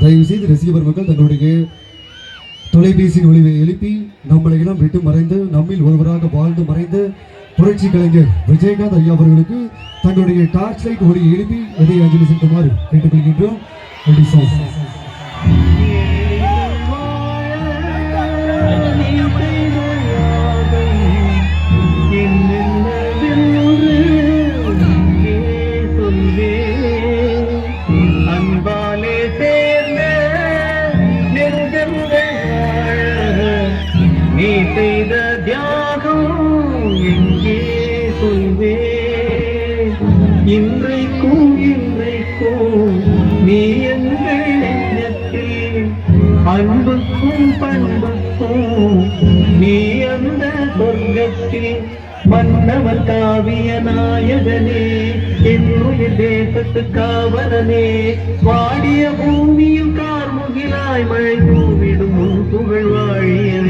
தயவு செய்து ரசிகர் மக்கள் தங்களுடைய தொலைபேசியின் ஒளிவை எழுப்பி நம்மளை எல்லாம் விட்டு மறைந்து நம்மில் ஒருவராக வாழ்ந்து மறைந்து புரட்சி கலைஞர் விஜயகாந்த் ஐயா அவர்களுக்கு தங்களுடைய டார்ச் லைட் ஒளியை எழுப்பி எதை அஞ்சலி செலுத்துமாறு கேட்டுக்கொள்கின்றோம். இன்றைக்கும் நீ எங்கள் நெஞ்சத்தில் அன்புக்கும் பண்புக்கும் நீ அந்த சொர்க்கத்தில் மன்னவர் காவிய நாயகனே என்னுடைய தேசத்து காவலனே வாடிய பூமியில் கார்முகிலாய் மழை தூவிடும் புகழ் வாழியவே.